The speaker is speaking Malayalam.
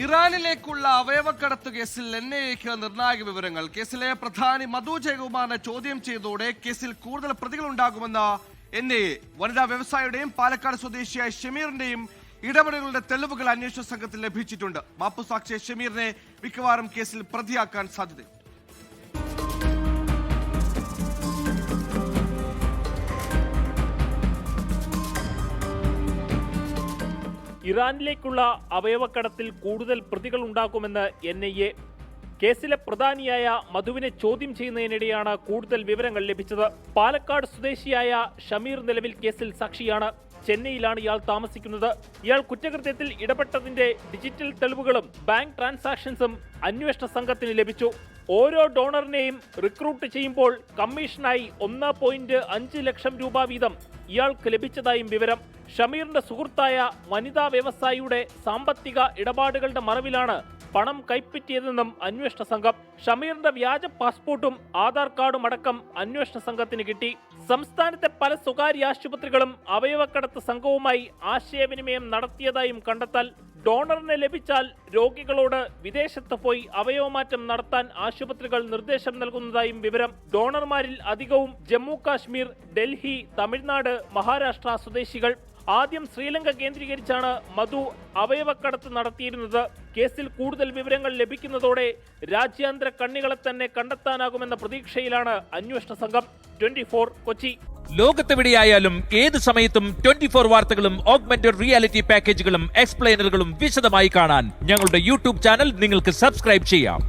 ഇറാനിലേക്കുള്ള അവയവക്കടത്ത് കേസിൽ NIAക്ക് നിർണായക വിവരങ്ങൾ. കേസിലെ പ്രധാനി മധു ജയകുമാറിനെ ചോദ്യം ചെയ്തതോടെ കേസിൽ കൂടുതൽ പ്രതികളുണ്ടാകുമെന്ന് NIA. വനിതാ വ്യവസായിയുടെയും പാലക്കാട് സ്വദേശിയായ ഷമീറിന്റെയും ഇടപെടലുകളുടെ തെളിവുകൾ അന്വേഷണ സംഘത്തിൽ ലഭിച്ചിട്ടുണ്ട്. മാപ്പുസാക്ഷിയ ഷമീറിനെ മിക്കവാറും കേസിൽ പ്രതിയാക്കാൻ സാധ്യതയുണ്ട്. ഇറാനിലേക്കുള്ള അവയവക്കടത്തിൽ കൂടുതൽ പ്രതികൾ ഉണ്ടാകുമെന്ന് NIA. കേസിലെ പ്രധാനിയായ മധുവിനെ ചോദ്യം ചെയ്യുന്നതിനിടെയാണ് കൂടുതൽ വിവരങ്ങൾ ലഭിച്ചത്. പാലക്കാട് സ്വദേശിയായ ഷമീർ നിലവിൽ കേസിൽ സാക്ഷിയാണ്. ചെന്നൈയിലാണ് ഇയാൾ താമസിക്കുന്നത്. ഇയാൾ കുറ്റകൃത്യത്തിൽ ഇടപെട്ടതിന്റെ ഡിജിറ്റൽ തെളിവുകളും ബാങ്ക് ട്രാൻസാക്ഷൻസും അന്വേഷണ സംഘത്തിന് ലഭിച്ചു. ഓരോ ഡോണറിനെയും റിക്രൂട്ട് ചെയ്യുമ്പോൾ കമ്മീഷനായി 1.5 ലക്ഷം രൂപ വീതം ഇയാൾക്ക് ലഭിച്ചതായും വിവരം. ഷമീറിന്റെ സുഹൃത്തായ വനിതാ വ്യവസായിയുടെ സാമ്പത്തിക ഇടപാടുകളുടെ മറവിലാണ് പണം കൈപ്പറ്റിയതെന്നും അന്വേഷണ സംഘം. ഷമീറിന്റെ വ്യാജ പാസ്പോർട്ടും ആധാർ കാർഡും അടക്കം അന്വേഷണ സംഘത്തിന് കിട്ടി. സംസ്ഥാനത്തെ പല സ്വകാര്യ ആശുപത്രികളും അവയവക്കടത്ത് സംഘവുമായി ആശയവിനിമയം നടത്തിയതായും കണ്ടെത്താൽ. ഡോണറിനെ ലഭിച്ചാൽ രോഗികളോട് വിദേശത്ത് പോയി അവയവമാറ്റം നടത്താൻ ആശുപത്രികൾ നിർദ്ദേശം നൽകുന്നതായും വിവരം. ഡോണർമാരിൽ അധികവും ജമ്മു കാശ്മീർ, ഡൽഹി, തമിഴ്നാട്, മഹാരാഷ്ട്ര സ്വദേശികൾ. ആദ്യം ശ്രീലങ്ക കേന്ദ്രീകരിച്ചാണ് മധു അവയവക്കടത്ത് നടത്തിയിരുന്നത്. കേസിൽ കൂടുതൽ വിവരങ്ങൾ ലഭിക്കുന്നതോടെ രാജ്യാന്തര കണ്ണികളെ തന്നെ കണ്ടെത്താനാകുമെന്ന പ്രതീക്ഷയിലാണ് അന്വേഷണ സംഘം. 24 കൊച്ചി. ലോകത്തെവിടെയായാലും ഏത് സമയത്തും 24 വാർത്തകളും ഓഗ്മെന്റഡ് റിയാലിറ്റി പാക്കേജുകളും എക്സ്പ്ലെയിനറുകളും വിശദമായി കാണാൻ ഞങ്ങളുടെ യൂട്യൂബ് ചാനൽ നിങ്ങൾക്ക് സബ്സ്ക്രൈബ് ചെയ്യാം.